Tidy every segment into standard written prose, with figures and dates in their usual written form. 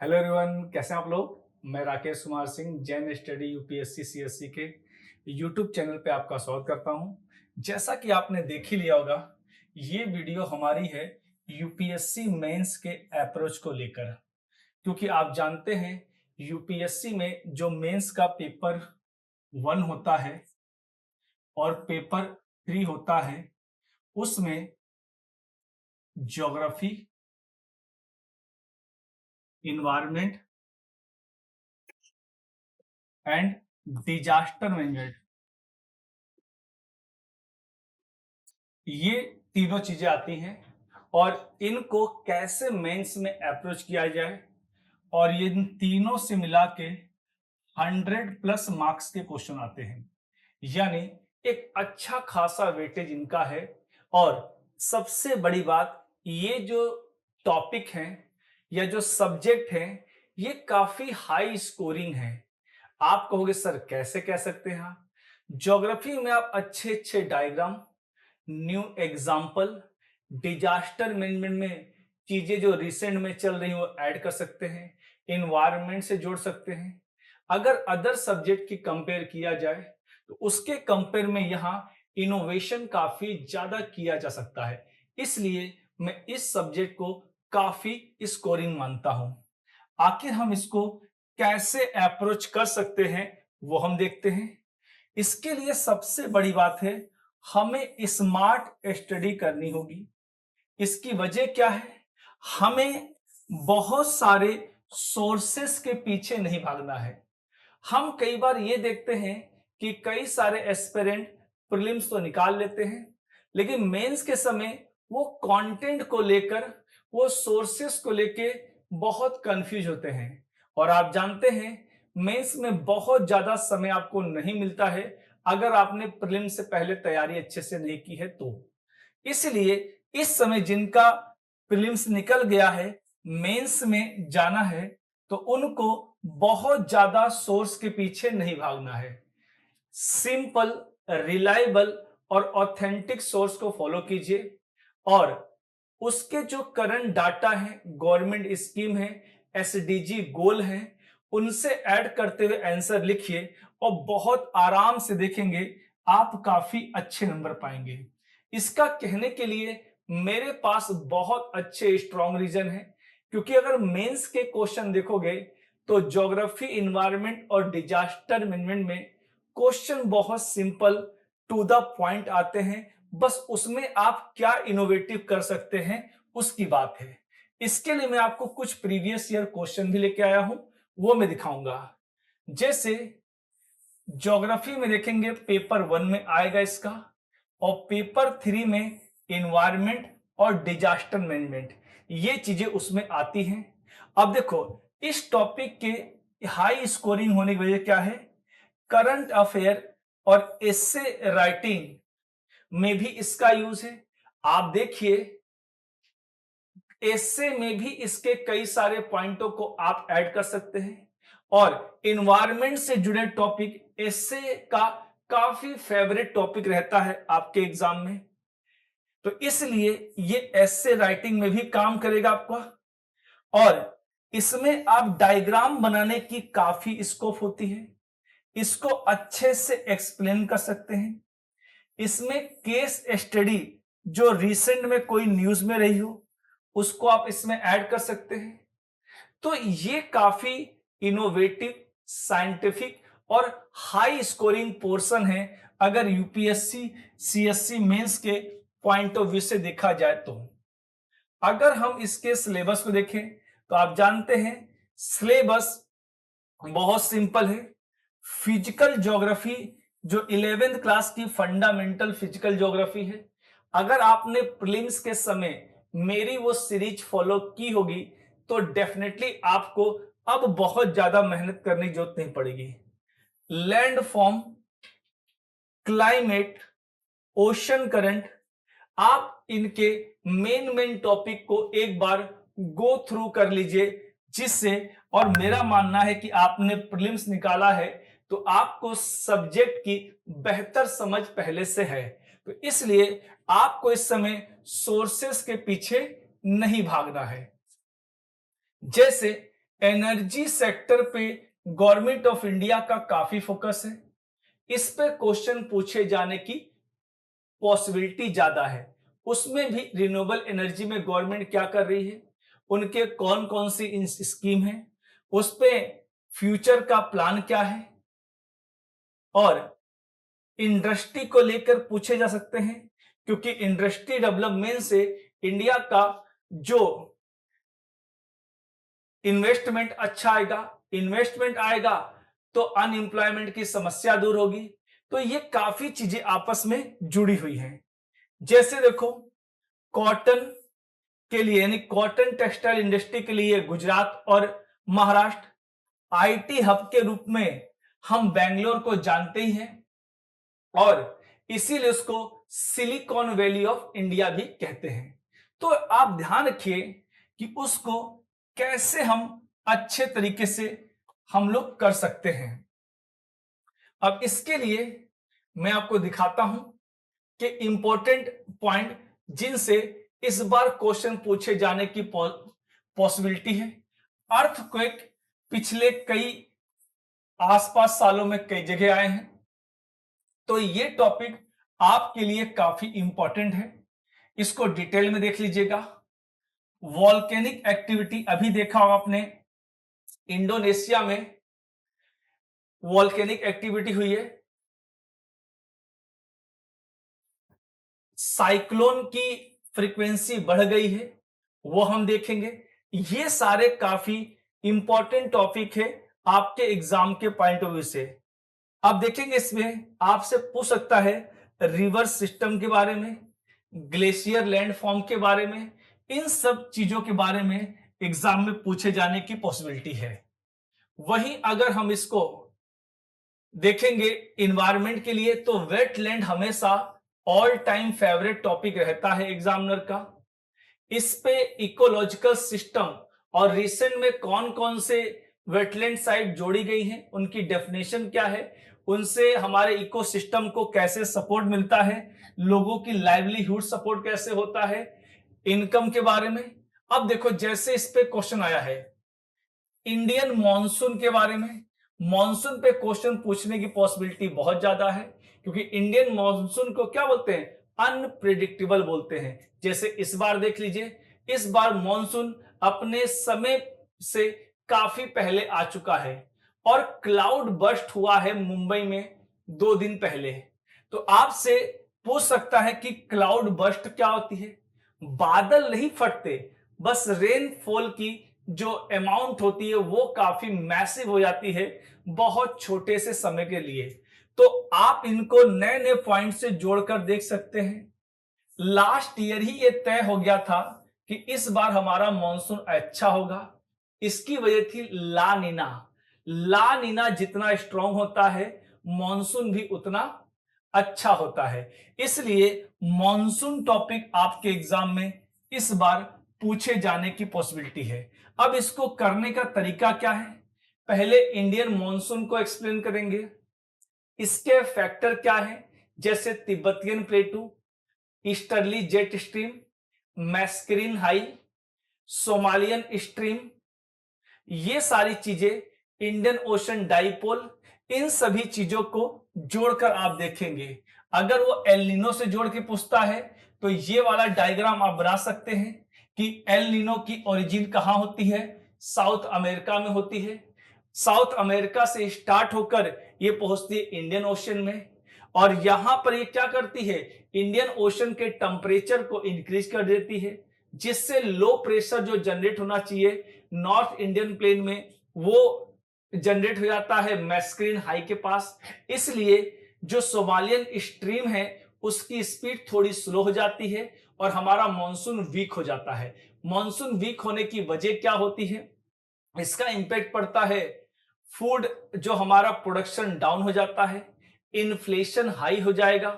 Hello everyone, कैसे हैं आप लोग। मैं Rakesh Kumar Singh Jain study UPSC CSC के यूट्यूब चैनल पे आपका स्वागत करता हूं। जैसा कि आपने देख ही लिया होगा, ये वीडियो हमारी है यूपीएससी मेंस के अप्रोच को लेकर। क्योंकि आप जानते हैं यूपीएससी में जो मेंस का पेपर 1 होता है और पेपर 3 होता है, उसमें geography, environment and disaster management, ये तीनों चीजें आती हैं और इनको कैसे मेंस में अप्रोच किया जाए, और ये इन तीनों से मिला के 100+ मार्क्स के क्वेश्चन आते हैं। यानी एक अच्छा खासा वेटेज इनका है। और सबसे बड़ी बात, ये जो टॉपिक हैं या जो सब्जेक्ट हैं, ये काफी हाई स्कोरिंग है। आप कहोगे सर कैसे कह सकते हैं आप? ज्योग्राफी में आप अच्छे अच्छे diagram, new example, disaster management में चीजें जो रिसेंट में चल रही हैं वो ऐड कर सकते हैं, इन्वायरमेंट से जोड़ सकते हैं। अगर अदर सब्जेक्ट की कंपेयर किया जाए तो उसके कंपेयर में यहाँ इनोवेशन काफी ज्यादा किया जा सकता है। इसलिए मैं इस सब्जेक्ट को काफी स्कोरिंग मानता हूं। आखिर हम इसको कैसे अप्रोच कर सकते हैं वो हम देखते हैं। इसके लिए सबसे बड़ी बात है, हमें स्मार्ट स्टडी करनी होगी। इसकी वजह क्या है? हमें बहुत सारे सोर्सेस के पीछे नहीं भागना है। हम कई बार ये देखते हैं कि कई सारे एस्पिरेंट प्रीलिम्स तो निकाल लेते हैं, लेकिन मेंस के समय वो कंटेंट को लेकर, वो सोर्सेस को लेके बहुत कंफ्यूज होते हैं। और आप जानते हैं मेंस में बहुत ज्यादा समय आपको नहीं मिलता है अगर आपने प्रीलिम से पहले तैयारी अच्छे से नहीं की है तो। इसलिए इस समय जिनका प्रीलिम्स निकल गया है, मेंस में जाना है, तो उनको बहुत ज्यादा सोर्स के पीछे नहीं भागना है। सिंपल, रिलायबल और ऑथेंटिक सोर्स को फॉलो कीजिए और उसके जो करंट डाटा है, गवर्नमेंट स्कीम है, एसडीजी गोल है, उनसे ऐड करते हुए आंसर लिखिए और बहुत आराम से देखेंगे आप काफी अच्छे नंबर पाएंगे। इसका कहने के लिए मेरे पास बहुत अच्छे स्ट्रॉन्ग रीजन है। क्योंकि अगर मेंस के क्वेश्चन देखोगे तो ज्योग्राफी, इन्वायरमेंट और डिजास्टर मैनेजमेंट में क्वेश्चन बहुत सिंपल, टू द पॉइंट आते हैं। बस उसमें आप क्या इनोवेटिव कर सकते हैं उसकी बात है। इसके लिए मैं आपको कुछ प्रीवियस ईयर क्वेश्चन भी लेके आया हूं, वो मैं दिखाऊंगा। जैसे ज्योग्राफी में देखेंगे पेपर 1 में आएगा इसका, और पेपर 3 में इन्वायरमेंट और डिजास्टर मैनेजमेंट, ये चीजें उसमें आती हैं। अब देखो, इस टॉपिक के हाई स्कोरिंग होने की वजह क्या है? करंट अफेयर और एसे राइटिंग में भी इसका यूज है। आप देखिए, एसे में भी इसके कई सारे पॉइंटों को आप ऐड कर सकते हैं। और इन्वायरमेंट से जुड़े टॉपिक एसे का काफी फेवरेट टॉपिक रहता है आपके एग्जाम में, तो इसलिए ये एसे राइटिंग में भी काम करेगा आपका। और इसमें आप डायग्राम बनाने की काफी स्कोप होती है, इसको अच्छे से एक्सप्लेन कर सकते हैं। इसमें केस स्टडी जो रिसेंट में कोई न्यूज में रही हो उसको आप इसमें ऐड कर सकते हैं। तो ये काफी इनोवेटिव, साइंटिफिक और हाई स्कोरिंग पोर्शन है अगर यूपीएससी सीएससी मेंस के पॉइंट ऑफ व्यू से देखा जाए तो। अगर हम इसके सिलेबस को देखें तो आप जानते हैं सिलेबस बहुत सिंपल है। फिजिकल ज्योग्राफी जो 11th क्लास की फंडामेंटल फिजिकल ज्योग्राफी है, अगर आपने प्रीलिम्स के समय मेरी वो सीरीज फॉलो की होगी तो डेफिनेटली आपको अब बहुत ज्यादा मेहनत करने की जरूरत नहीं पड़ेगी। Land form, climate, ocean current, आप इनके मेन मेन टॉपिक को एक बार गो थ्रू कर लीजिए, जिससे, और मेरा मानना है कि आपने प्रीलिम्स निकाला है तो आपको सब्जेक्ट की बेहतर समझ पहले से है, तो इसलिए आपको इस समय सोर्सेस के पीछे नहीं भागना है। जैसे एनर्जी सेक्टर पे गवर्नमेंट ऑफ इंडिया का काफी फोकस है, इस पे क्वेश्चन पूछे जाने की पॉसिबिलिटी ज्यादा है। उसमें भी रिन्यूएबल एनर्जी में गवर्नमेंट क्या कर रही है, उनके कौन कौन सी स्कीम है, उस पे फ्यूचर का प्लान क्या है, और इंडस्ट्री को लेकर पूछे जा सकते हैं, क्योंकि इंडस्ट्री डेवलपमेंट से इंडिया का जो इन्वेस्टमेंट अच्छा आएगा, इन्वेस्टमेंट आएगा तो अनएम्प्लॉयमेंट की समस्या दूर होगी। तो ये काफी चीजें आपस में जुड़ी हुई हैं। जैसे देखो, कॉटन के लिए यानी कॉटन टेक्सटाइल इंडस्ट्री के लिए गुजरात और महाराष्ट्र आईटी हब के रूप में हम बेंगलोर को जानते ही हैं, और इसीलिए उसको सिलिकॉन वैली ऑफ इंडिया भी कहते हैं। तो आप ध्यान रखिए कि उसको कैसे हम अच्छे तरीके से हम लोग कर सकते हैं। अब इसके लिए मैं आपको दिखाता हूं कि इंपॉर्टेंट पॉइंट जिनसे इस बार क्वेश्चन पूछे जाने की पॉसिबिलिटी है। अर्थक्वेक पिछले कई आसपास सालों में कई जगह आए हैं, तो ये टॉपिक आपके लिए काफी इंपॉर्टेंट है, इसको डिटेल में देख लीजिएगा। वॉल्केनिक एक्टिविटी अभी देखा होगा आपने, इंडोनेशिया में वॉल्केनिक एक्टिविटी हुई है, साइक्लोन की फ्रीक्वेंसी बढ़ गई है, वो हम देखेंगे। ये सारे काफी इंपॉर्टेंट टॉपिक है आपके एग्जाम के पॉइंट ऑफ व्यू से। आप देखेंगे इसमें आपसे पूछ सकता है रिवर सिस्टम के बारे में, ग्लेशियर लैंडफॉर्म के बारे में, इन सब चीजों के बारे में एग्जाम में पूछे जाने की पॉसिबिलिटी है। वहीं अगर हम इसको देखेंगे इन्वायरमेंट के लिए, तो वेटलैंड हमेशा ऑल टाइम फेवरेट टॉपिक रहता है एग्जामिनर का। इस पे इकोलॉजिकल सिस्टम और रिसेंट में कौन कौन से वेटलैंड साइट जोड़ी गई हैं, उनकी डेफिनेशन क्या है, उनसे हमारे इकोसिस्टम को कैसे सपोर्ट मिलता है, लोगों की लाइवलीहुड सपोर्ट कैसे होता है, इनकम के बारे में। अब देखो, जैसे इस पे क्वेश्चन आया है इंडियन मॉनसून के बारे में, मॉनसून पे क्वेश्चन पूछने की पॉसिबिलिटी बहुत ज्यादा है, क्योंकि इंडियन मॉनसून को क्या बोलते हैं, अनप्रिडिक्टेबल बोलते हैं। जैसे इस बार देख लीजिए, इस बार मॉनसून अपने समय से काफी पहले आ चुका है, और क्लाउड बर्स्ट हुआ है मुंबई में 2 दिन पहले। तो आपसे पूछ सकता है कि क्लाउड बर्स्ट क्या होती है। बादल नहीं फटते, बस रेनफॉल की जो अमाउंट होती है वो काफी मैसिव हो जाती है बहुत छोटे से समय के लिए। तो आप इनको नए नए पॉइंट से जोड़कर देख सकते हैं। लास्ट ईयर ही ये तय हो गया था कि इस बार हमारा मॉनसून अच्छा होगा। इसकी वजह थी ला नीना। ला नीना जितना स्ट्रांग होता है, मॉनसून भी उतना अच्छा होता है। इसलिए मॉनसून टॉपिक आपके एग्जाम में इस बार पूछे जाने की पॉसिबिलिटी है। अब इसको करने का तरीका क्या है, पहले इंडियन मॉनसून को एक्सप्लेन करेंगे, इसके फैक्टर क्या है, जैसे Tibetan plateau, easterly jet stream, Mascarene high, Somalian stream, ये सारी चीजें, इंडियन ओशन डाइपोल, इन सभी चीजों को जोड़कर आप देखेंगे। अगर वो एल नीनो से जोड़ के पूछता है तो ये वाला डायग्राम आप बना सकते हैं कि एल नीनो की ओरिजिन कहां होती है, साउथ अमेरिका में होती है। साउथ अमेरिका से स्टार्ट होकर ये पहुंचती है इंडियन ओशन में, और यहां पर ये क्या करती है, इंडियन ओशन के टेम्परेचर को इंक्रीज कर देती है, जिससे लो प्रेशर जो जनरेट होना चाहिए नॉर्थ इंडियन प्लेन में, वो जनरेट हो जाता है मैस्करीन हाई के पास। इसलिए जो सोमालियन स्ट्रीम है उसकी स्पीड थोड़ी स्लो हो जाती है और हमारा मॉनसून वीक हो जाता है। मॉनसून वीक होने की वजह क्या होती है, इसका इंपैक्ट पड़ता है फूड, जो हमारा प्रोडक्शन डाउन हो जाता है, इन्फ्लेशन हाई हो जाएगा।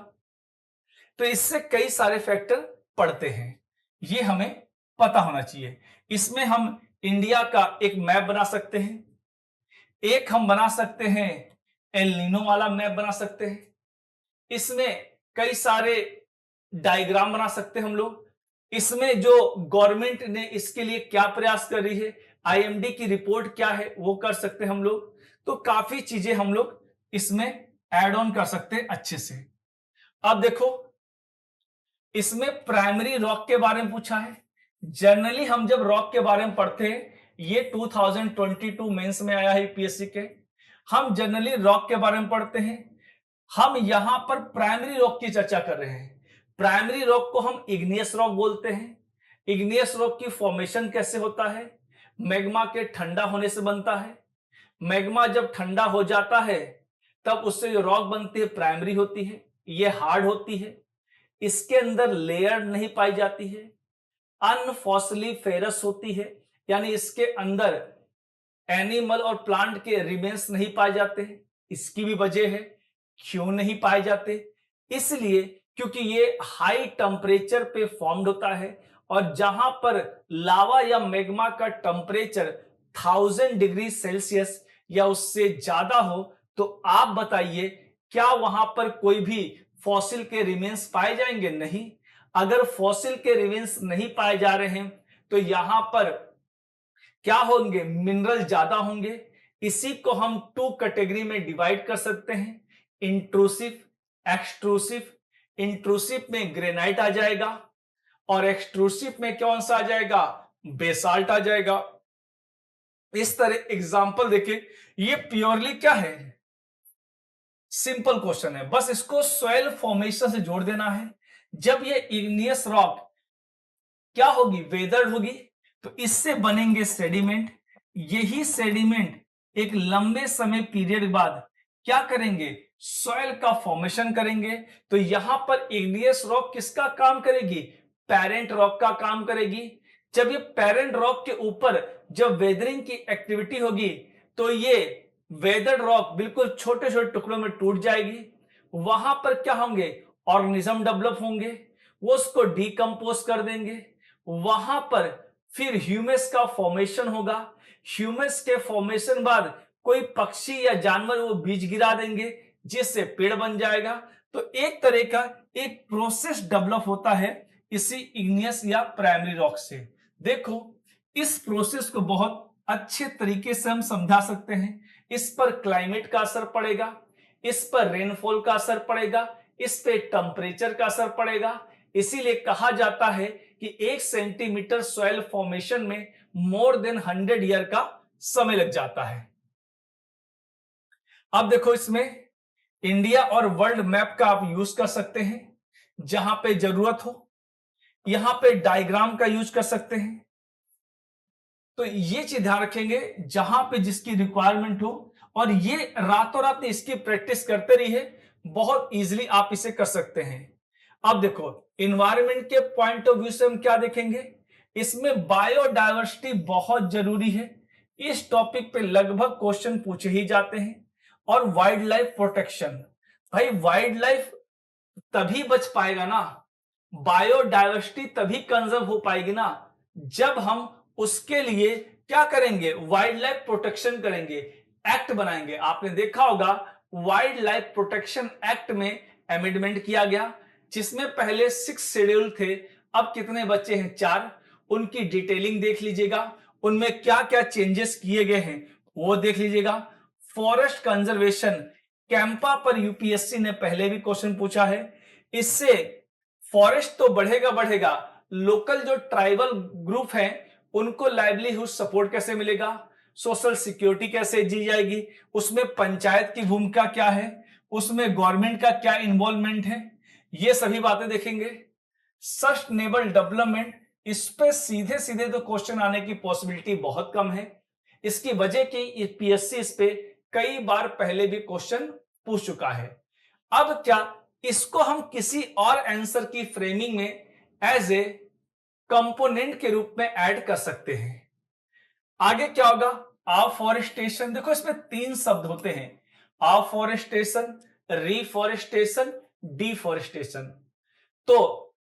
तो इससे कई सारे फैक्टर पड़ते हैं, ये हमें पता होना चाहिए। इसमें हम इंडिया का एक मैप बना सकते हैं, एक हम बना सकते हैं एल नीनो वाला मैप बना सकते हैं, इसमें कई सारे डायग्राम बना सकते हैं हम लोग। इसमें जो गवर्नमेंट ने इसके लिए क्या प्रयास कर रही है, आईएमडी की रिपोर्ट क्या है वो कर सकते हैं हम लोग। तो काफी चीजें हम लोग इसमें ऐड ऑन कर सकते हैं अच्छे से। अब देखो इसमें प्राइमरी रॉक के बारे में पूछा है। जनरली हम जब रॉक के बारे में पढ़ते हैं, ये 2022 मेंस में आया है यूपीएससी के, हम जनरली रॉक के बारे में पढ़ते हैं। हम यहां पर प्राइमरी रॉक की चर्चा कर रहे हैं। प्राइमरी रॉक को हम इग्नियस रॉक बोलते हैं। इग्नियस रॉक की फॉर्मेशन कैसे होता है? मैग्मा के ठंडा होने से बनता है। मैग्मा जब ठंडा हो जाता है तब उससे जो रॉक बनती है प्राइमरी होती है, ये हार्ड होती है, इसके अंदर लेयर नहीं पाई जाती है, अनफॉसिलिफेरस होती है, यानी इसके अंदर एनिमल और प्लांट के रिमेन्स नहीं पाए जाते हैं। इसकी भी वजह है, क्यों नहीं पाए जाते? इसलिए क्योंकि ये हाई टेम्परेचर पे फॉर्म्ड होता है, और जहां पर लावा या मैग्मा का टेम्परेचर 1000 डिग्री सेल्सियस या उससे ज्यादा हो, तो आप बताइए क्या वहां पर कोई भी फॉसिल के रिमेन्स पाए जाएंगे? नहीं। अगर फॉसिल के रिमेन्स नहीं पाए जा रहे हैं तो यहां पर क्या होंगे? मिनरल ज्यादा होंगे। इसी को हम टू कैटेगरी में डिवाइड कर सकते हैं, इंट्रूसिव, एक्सट्रूसिव। इंट्रूसिव में ग्रेनाइट आ जाएगा और एक्सट्रूसिव में कौन सा आ जाएगा? बेसाल्ट आ जाएगा। इस तरह एग्जांपल देखिए, ये प्योरली क्या है? सिंपल क्वेश्चन है, बस इसको सॉइल फॉर्मेशन से जोड़ देना है। जब ये इग्नियस रॉक क्या होगी? वेदर्ड होगी, तो इससे बनेंगे सेडिमेंट। यही सेडिमेंट एक लंबे समय पीरियड बाद क्या करेंगे? सॉइल का फॉर्मेशन करेंगे। तो यहां पर इग्नियस रॉक किसका काम करेगी? पेरेंट रॉक का काम करेगी। जब ये पेरेंट रॉक के ऊपर जब वेदरिंग की एक्टिविटी होगी तो ये वेदर्ड रॉक बिल्कुल छोटे छोटे टुकड़ों में टूट जाएगी। वहां पर क्या होंगे? ऑर्गेनिज्म डेवलप होंगे, वो उसको डीकंपोज कर देंगे। वहां पर फिर ह्यूमस का फॉर्मेशन होगा। ह्यूमस के फॉर्मेशन बाद कोई पक्षी या जानवर वो बीज गिरा देंगे, जिससे पेड़ बन जाएगा। तो एक तरह का एक प्रोसेस डेवलप होता है इसी इग्नियस या प्राइमरी रॉक से। देखो इस प्रोसेस को बहुत अच्छे तरीके से हम समझा सकते हैं। इस पर क्लाइमेट का असर पड़ेगा, इस पर रेनफॉल का असर पड़ेगा, इस पे टेम्परेचर का असर पड़ेगा। इसीलिए कहा जाता है कि 1 सेंटीमीटर सॉइल फॉर्मेशन में मोर देन 100 ईयर का समय लग जाता है। अब देखो इसमें इंडिया और वर्ल्ड मैप का आप यूज कर सकते हैं जहां पे जरूरत हो। यहां पे डायग्राम का यूज कर सकते हैं। तो ये चीज ध्यान रखेंगे जहां पे जिसकी रिक्वायरमेंट हो, और ये रातों रात इसकी प्रैक्टिस करते रहिए, बहुत इजीली आप इसे कर सकते हैं। अब देखो इन्वायरमेंट के पॉइंट ऑफ व्यू से हम क्या देखेंगे? इसमें बायोडायवर्सिटी बहुत जरूरी है। इस टॉपिक पे लगभग क्वेश्चन पूछे ही जाते हैं। और वाइल्ड लाइफ प्रोटेक्शन, भाई वाइल्ड लाइफ तभी बच पाएगा ना, बायोडायवर्सिटी तभी कंजर्व हो पाएगी ना, जब हम उसके लिए क्या करेंगे? वाइल्ड लाइफ प्रोटेक्शन करेंगे, एक्ट बनाएंगे। आपने देखा होगा वाइल्ड लाइफ प्रोटेक्शन एक्ट में अमेंडमेंट किया गया, जिसमें पहले 6 शेड्यूल थे, अब कितने बचे हैं? 4। उनकी डिटेलिंग देख लीजिएगा, उनमें क्या क्या चेंजेस किए गए हैं वो देख लीजिएगा। फॉरेस्ट कंजर्वेशन, कैंपा पर यूपीएससी ने पहले भी क्वेश्चन पूछा है। इससे फॉरेस्ट तो बढ़ेगा बढ़ेगा, लोकल जो ट्राइबल ग्रुप हैं उनको लाइवलीहुड सपोर्ट कैसे मिलेगा, सोशल सिक्योरिटी कैसे दी जाएगी, उसमें पंचायत की भूमिका क्या है, उसमें गवर्नमेंट का क्या इन्वॉल्वमेंट है, ये सभी बातें देखेंगे। सस्टेनेबल डेवलपमेंट, इस पे सीधे सीधे तो क्वेश्चन आने की पॉसिबिलिटी बहुत कम है। इसकी वजह की पीएससी इस पे कई बार पहले भी क्वेश्चन पूछ चुका है। अब क्या इसको हम किसी और आंसर की फ्रेमिंग में एज ए कंपोनेंट के रूप में ऐड कर सकते हैं। आगे क्या होगा? अफॉरेस्टेशन। देखो इसमें 3 शब्द होते हैं, अफॉरेस्टेशन, रिफॉरेस्टेशन, डिफॉरेस्टेशन। तो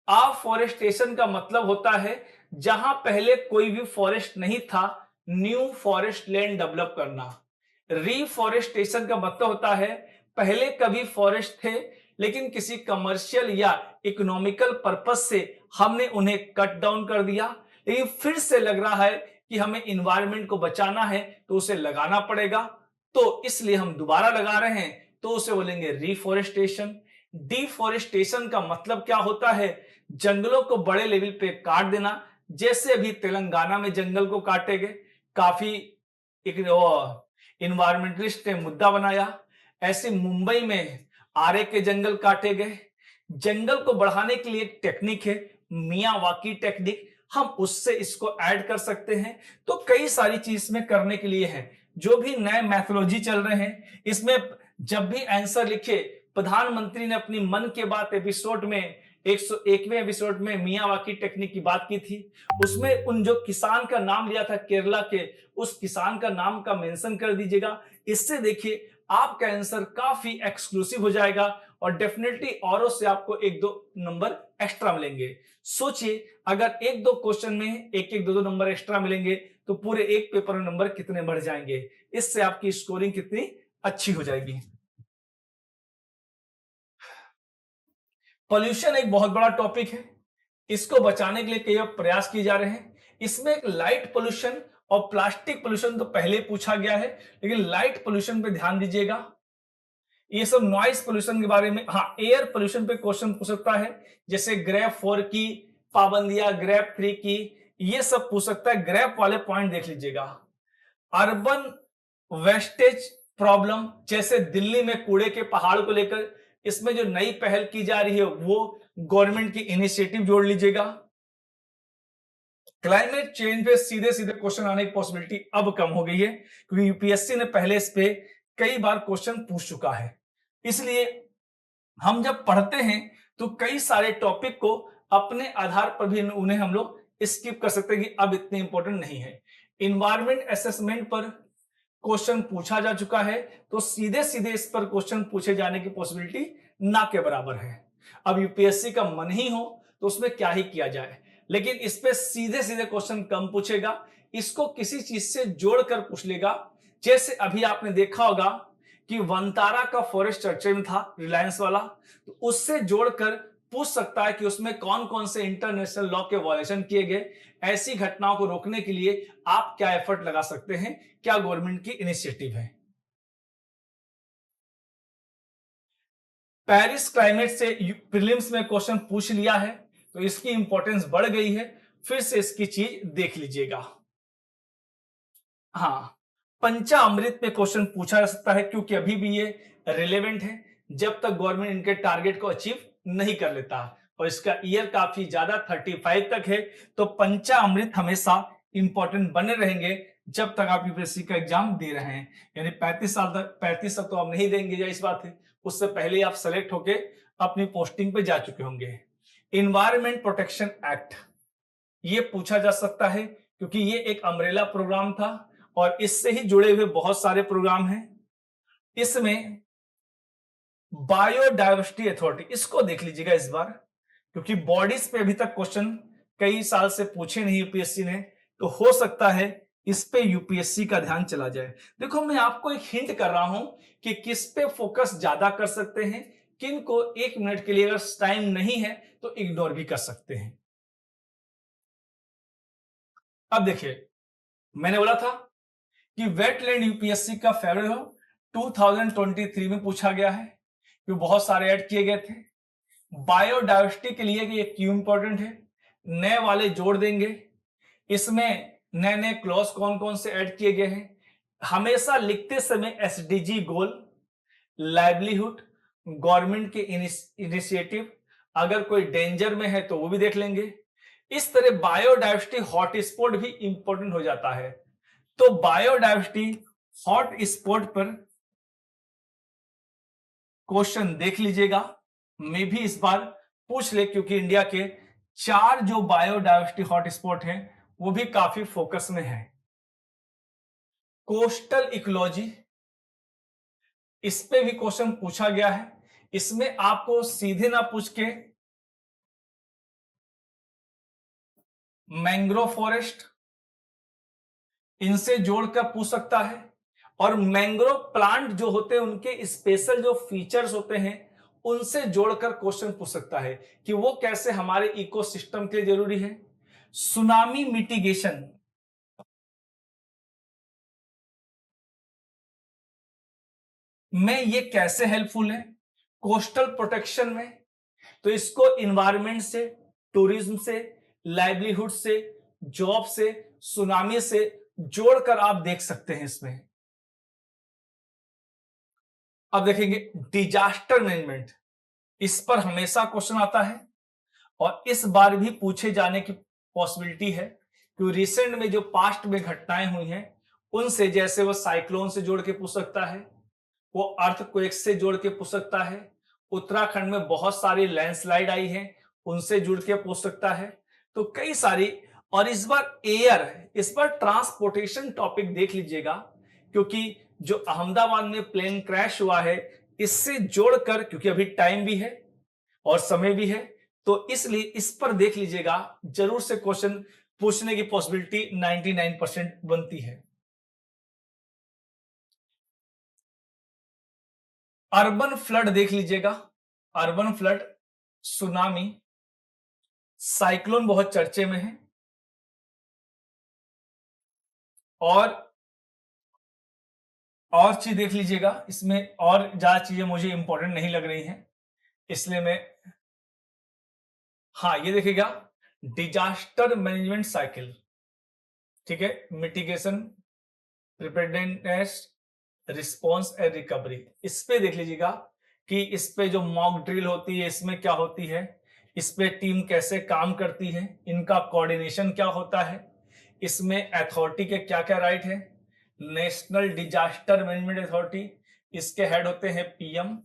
अफॉरेस्टेशन का मतलब होता है जहां पहले कोई भी फॉरेस्ट नहीं था, न्यू फॉरेस्ट लैंड डेवलप करना। रिफॉरेस्टेशन का मतलब होता है पहले कभी फॉरेस्ट थे लेकिन किसी कमर्शियल या इकोनॉमिकल पर्पस से हमने उन्हें कट डाउन कर दिया, लेकिन फिर से लग रहा है कि हमें इन्वायरमेंट को बचाना है तो उसे लगाना पड़ेगा, तो इसलिए हम दोबारा लगा रहे हैं, तो उसे बोलेंगे रिफॉरेस्टेशन। डिफॉरेस्टेशन का मतलब क्या होता है? जंगलों को बड़े लेवल पे काट देना। जैसे अभी तेलंगाना में जंगल को काटे गए, काफी एक इन्वायरमेंटलिस्ट ने मुद्दा बनाया। ऐसे मुंबई में आरे के जंगल काटे गए। जंगल को बढ़ाने के लिए एक टेक्निक है, मियावाकी टेक्निक, हम उससे इसको ऐड कर सकते हैं। तो कई सारी चीज में करने के लिए है। जो भी नए मैथोलॉजी चल रहे हैं, इसमें जब भी आंसर लिखे, प्रधानमंत्री ने अपनी मन की बात एपिसोड में 101वें एपिसोड में मियावाकी टेक्निक की बात की थी। उसमें उन जो किसान का नाम लिया था केरला के, उस किसान का नाम का मेंशन कर दीजिएगा। इससे देखिए आपका आंसर काफी एक्सक्लूसिव हो जाएगा और डेफिनेटली औरों से आपको 1-2 नंबर एक्स्ट्रा मिलेंगे। सोचिए अगर 1-2 क्वेश्चन में 1-1 2-2 नंबर एक्स्ट्रा मिलेंगे तो पूरे एक पेपर में नंबर कितने बढ़ जाएंगे। इससे आपकी स्कोरिंग कितनी अच्छी हो जाएगी। पॉल्यूशन एक बहुत बड़ा टॉपिक है। इसको बचाने के लिए कई प्रयास किए जा रहे हैं। इसमें एक लाइट पोल्यूशन और प्लास्टिक पोल्यूशन तो पहले पूछा गया है, लेकिन लाइट पोल्यूशन पे ध्यान दीजिएगा। ये सब नॉइस पोल्यूशन के बारे में, हाँ एयर पोल्यूशन पे क्वेश्चन पूछ सकता है, जैसे ग्रेप 4 की पाबंदियां, ग्रेप 3 की, ये सब पूछ सकता है। ग्रेप वाले पॉइंट देख लीजिएगा। अर्बन वेस्टेज प्रॉब्लम, जैसे दिल्ली में कूड़े के पहाड़ को लेकर इसमें जो नई पहल की जा रही है वो गवर्नमेंट की इनिशिएटिव जोड़ लीजिएगा। क्लाइमेट चेंज पे सीधे सीधे क्वेश्चन आने की पॉसिबिलिटी अब कम हो गई है, क्योंकि यूपीएससी ने पहले इस पे कई बार क्वेश्चन पूछ चुका है। इसलिए हम जब पढ़ते हैं तो कई सारे टॉपिक को अपने आधार पर भी उन्हें हम लोग स्किप कर सकते हैं कि अब इतने इंपॉर्टेंट नहीं है। इन्वायरमेंट असेसमेंट पर क्वेश्चन पूछा जा चुका है, तो सीधे सीधे इस पर क्वेश्चन पूछे जाने की पॉसिबिलिटी ना के बराबर है। अब यूपीएससी का मन ही हो तो उसमें क्या ही किया जाए, लेकिन इस पे सीधे सीधे क्वेश्चन कम पूछेगा, इसको किसी चीज से जोड़कर पूछ लेगा। जैसे अभी आपने देखा होगा कि वनतारा का फॉरेस्ट चर्चे में था, रिलायंस वाला, तो उससे जोड़कर पूछ सकता है कि उसमें कौन कौन से इंटरनेशनल लॉ के वायलेशन किए गए। ऐसी घटनाओं को रोकने के लिए आप क्या एफर्ट लगा सकते हैं, क्या गवर्नमेंट की इनिशिएटिव है। पेरिस क्लाइमेट से प्रीलिम्स में क्वेश्चन पूछ लिया है, तो इसकी इंपॉर्टेंस बढ़ गई है। फिर से इसकी चीज देख लीजिएगा। हाँ, पंचामृत पे क्वेश्चन पूछा जा सकता है, क्योंकि अभी भी ये रिलेवेंट है जब तक गवर्नमेंट इनके टारगेट को अचीव नहीं कर लेता, और इसका ईयर काफी ज्यादा 35 तक है। तो पंचामृत हमेशा इंपॉर्टेंट बने रहेंगे जब तक आप यूपीएससी का एग्जाम दे रहे हैं। यानी 35 साल तक, 35 तक तो आप नहीं देंगे, या इस बात है, उससे पहले आप सेलेक्ट होके अपनी पोस्टिंग पे जा चुके होंगे। इन्वायरमेंट प्रोटेक्शन एक्ट ये पूछा जा सकता है, क्योंकि ये एक अम्ब्रेला प्रोग्राम था और इससे ही जुड़े हुए बहुत सारे प्रोग्राम हैं। इसमें बायोडायवर्सिटी अथॉरिटी, इसको देख लीजिएगा इस बार, क्योंकि बॉडीज पे अभी तक क्वेश्चन कई साल से पूछे नहीं यूपीएससी ने, तो हो सकता है इस पे यूपीएससी का ध्यान चला जाए। देखो मैं आपको एक हिंट कर रहा हूं कि किस पे फोकस ज्यादा कर सकते हैं, किन को 1 मिनट के लिए अगर टाइम नहीं है तो इग्नोर भी कर सकते हैं। अब देखिए, मैंने बोला था कि वेटलैंड यूपीएससी का फेवरेट हो 2023 में पूछा गया है, क्योंकि बहुत सारे ऐड किए गए थे। बायोडायवर्सिटी के लिए कि ये क्यों इंपॉर्टेंट है, नए वाले जोड़ देंगे। इसमें नए नए क्लॉज कौन कौन से ऐड किए गए हैं, हमेशा लिखते समय एसडीजी गोल, लाइवलीहुड, गवर्नमेंट के इनिशिएटिव, अगर कोई डेंजर में है तो वो भी देख लेंगे। इस तरह बायोडायवर्सिटी हॉटस्पॉट भी इंपॉर्टेंट हो जाता है। तो बायोडायवर्सिटी हॉट स्पॉट पर क्वेश्चन देख लीजिएगा, मैं भी इस बार पूछ ले, क्योंकि इंडिया के 4 जो बायोडायवर्सिटी हॉटस्पॉट हैं वो भी काफी फोकस में है। कोस्टल इकोलॉजी, इस पे भी क्वेश्चन पूछा गया है। इसमें आपको सीधे ना पूछ के मैंग्रोव फॉरेस्ट इनसे जोड़कर पूछ सकता है, और मैंग्रोव प्लांट जो होते हैं उनके स्पेशल जो फीचर्स होते हैं उनसे जोड़कर क्वेश्चन पूछ सकता है कि वो कैसे हमारे इकोसिस्टम के लिए जरूरी है। सुनामी मिटिगेशन, में ये कैसे हेल्पफुल है कोस्टल प्रोटेक्शन में? तो इसको इन्वायरमेंट से, टूरिज्म से, लाइवलीहुड से, जॉब से, सुनामी से जोड़कर आप देख सकते हैं इसमें। अब देखेंगे डिजास्टर मैनेजमेंट, इस पर हमेशा क्वेश्चन आता है और इस बार भी पूछे जाने की पॉसिबिलिटी है, क्योंकि रिसेंट में जो पास्ट में घटनाएं हुई हैं उनसे, जैसे वो साइक्लोन से जोड़ के पूछ सकता है, वो अर्थक्वेक से जोड़ के पूछ सकता है, उत्तराखंड में बहुत सारी लैंडस्लाइड आई है उनसे जुड़ के पूछ सकता है। तो कई सारी, और इस बार एयर, इस बार ट्रांसपोर्टेशन टॉपिक देख लीजिएगा, क्योंकि जो अहमदाबाद में प्लेन क्रैश हुआ है इससे जोड़कर, क्योंकि अभी टाइम भी है और समय भी है, तो इसलिए इस पर देख लीजिएगा, जरूर से क्वेश्चन पूछने की पॉसिबिलिटी 99% बनती है। अर्बन फ्लड देख लीजिएगा, अर्बन फ्लड, सुनामी, साइक्लोन बहुत चर्चे में है, और चीज देख लीजिएगा, इसमें और ज्यादा चीजें मुझे इंपॉर्टेंट नहीं लग रही हैं, इसलिए मैं, हाँ ये देखिएगा, डिजास्टर मैनेजमेंट साइकिल, ठीक है, mitigation, preparedness, response and recovery, इस पे देख लीजिएगा कि इस पे जो मॉक ड्रिल होती है इसमें क्या होती है, इस पे टीम कैसे काम करती है, इनका कोऑर्डिनेशन क्या होता है, इसमें अथॉरिटी के क्या क्या राइट है, नेशनल डिजास्टर मैनेजमेंट अथॉरिटी, इसके हेड होते हैं PM,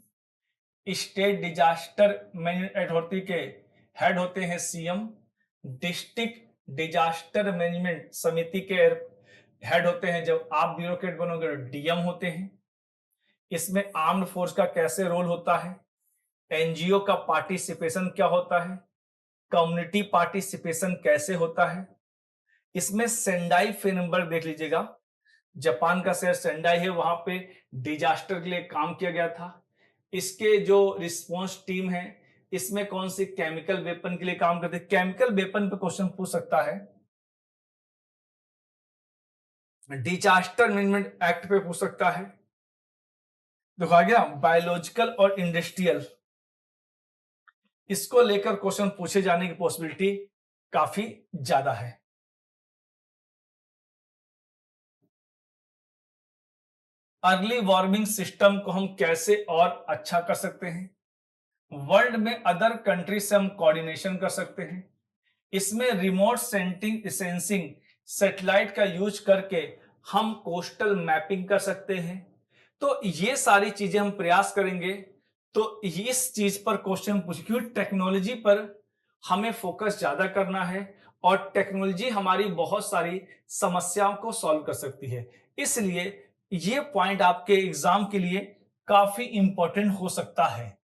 state disaster management authority के हेड होते हैं सीएम, डिस्ट्रिक्ट डिजास्टर मैनेजमेंट समिति के हेड होते हैं, जब आप ब्यूरोक्रेट बनोगे डीएम होते हैं। इसमें आर्म्ड फोर्स का कैसे रोल होता है, एनजीओ का पार्टिसिपेशन क्या होता है, कम्युनिटी पार्टिसिपेशन कैसे होता है, इसमें सेंडाई फ्रेमवर्क देख लीजिएगा, जापान का शहर सेंडाई है, वहां पे डिजास्टर के लिए काम किया गया था। इसके जो रिस्पॉन्स टीम है, इसमें कौन सी केमिकल वेपन के लिए काम करते हैं, केमिकल वेपन पे क्वेश्चन पूछ सकता है, डिजास्टर मैनेजमेंट एक्ट पे पूछ सकता है, देखो आ गया बायोलॉजिकल और इंडस्ट्रियल, इसको लेकर क्वेश्चन पूछे जाने की पॉसिबिलिटी काफी ज्यादा है। अर्ली वार्निंग सिस्टम को हम कैसे और अच्छा कर सकते हैं, वर्ल्ड में अदर कंट्री से हम कोऑर्डिनेशन कर सकते हैं, इसमें रिमोट सेंसिंग सैटेलाइट का यूज करके हम कोस्टल मैपिंग कर सकते हैं। तो ये सारी चीजें हम प्रयास करेंगे, तो इस चीज पर क्वेश्चन पूछ, क्योंकि टेक्नोलॉजी पर हमें फोकस ज्यादा करना है और टेक्नोलॉजी हमारी बहुत सारी समस्याओं को सॉल्व कर सकती है, इसलिए ये पॉइंट आपके एग्जाम के लिए काफी इंपॉर्टेंट हो सकता है।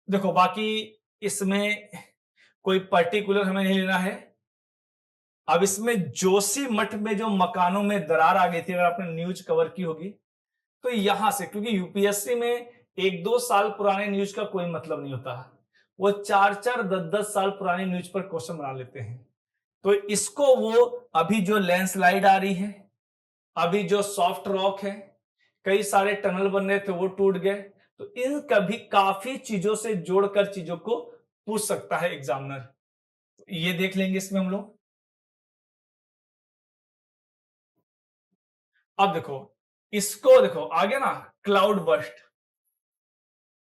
देखो बाकी इसमें कोई पर्टिकुलर हमें नहीं लेना है। अब इसमें जोशी मठ में जो मकानों में दरार आ गई थी, अगर आपने न्यूज कवर की होगी, तो यहां से, क्योंकि यूपीएससी में 1-2 साल पुराने न्यूज का कोई मतलब नहीं होता, वो 4-4 10-10 साल पुराने न्यूज पर क्वेश्चन बना लेते हैं, तो इसको वो, अभी जो लैंडस्लाइड आ रही है, अभी जो सॉफ्ट रॉक है, कई सारे टनल बन रहे थे वो टूट गए, तो इन कभी काफी चीजों से जोड़कर चीजों को पूछ सकता है एग्जामिनर, तो ये देख लेंगे इसमें हम लोग। अब देखो, इसको देखो आगे ना, क्लाउड बर्स्ट,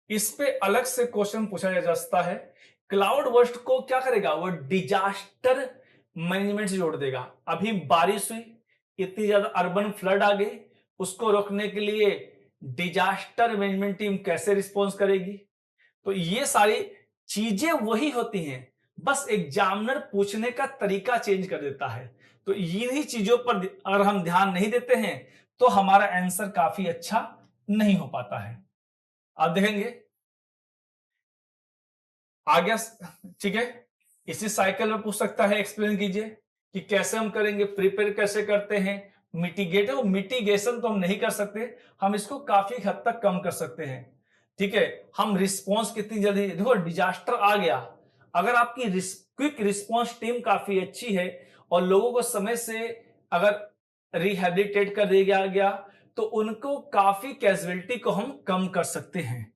इस पे अलग से क्वेश्चन पूछा जा सकता है, क्लाउड बर्स्ट को क्या करेगा, वो डिजास्टर मैनेजमेंट से जोड़ देगा। अभी बारिश हुई, इतनी ज्यादा अर्बन फ्लड आ गई, उसको रोकने के लिए डिजास्टर मैनेजमेंट टीम कैसे रिस्पॉन्स करेगी, तो ये सारी चीजें वही होती हैं, बस एग्जामिनर पूछने का तरीका चेंज कर देता है, तो इन्हीं चीजों पर अगर हम ध्यान नहीं देते हैं तो हमारा आंसर काफी अच्छा नहीं हो पाता है। आप देखेंगे आ गया, ठीक है, इसी साइकिल में पूछ सकता है, एक्सप्लेन कीजिए कि कैसे हम करेंगे, प्रिपेयर कैसे करते हैं, मिटिगेशन तो हम नहीं कर सकते, हम इसको काफी हद तक कम कर सकते हैं, ठीक है, हम रिस्पॉन्स कितनी जल्दी, देखो डिजास्टर आ गया, अगर आपकी क्विक रिस्पॉन्स टीम काफी अच्छी है और लोगों को समय से अगर रिहेबिलिटेट कर दिया गया, तो उनको काफी कैजुअलिटी को हम कम कर सकते हैं।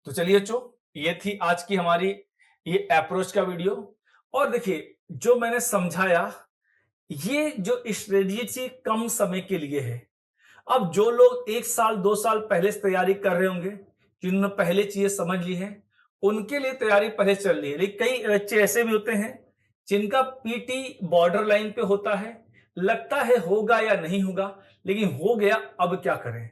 तो चलिए बच्चों, ये थी आज की हमारी ये अप्रोच का वीडियो। और देखिए, जो मैंने समझाया, ये जो स्ट्रेटजी थी कम समय के लिए है। अब जो लोग 1 साल 2 साल पहले से तैयारी कर रहे होंगे, जिन्होंने पहले चीजें समझ ली हैं, उनके लिए तैयारी पहले चल रही है। लेकिन कई बच्चे ऐसे भी होते हैं जिनका पीटी बॉर्डर लाइन पे होता है, लगता है होगा या नहीं होगा, लेकिन हो गया, अब क्या करें।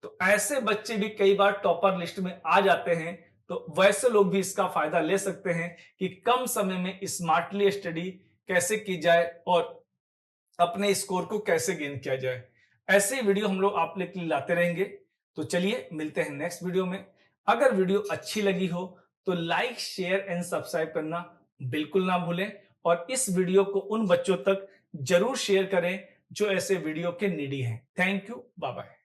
तो ऐसे बच्चे भी कई बार टॉपर लिस्ट में आ जाते हैं। तो वैसे लोग भी इसका फायदा ले सकते हैं कि कम समय में स्मार्टली स्टडी कैसे की जाए और अपने स्कोर को कैसे गेन किया जाए। ऐसे वीडियो हम लोग आप लोग के लिए लाते रहेंगे। तो चलिए मिलते हैं नेक्स्ट वीडियो में। अगर वीडियो अच्छी लगी हो तो लाइक शेयर एंड सब्सक्राइब करना बिल्कुल ना भूलें, और इस वीडियो को उन बच्चों तक जरूर शेयर करें जो ऐसे वीडियो के नीडी हैं। Thank you, bye bye.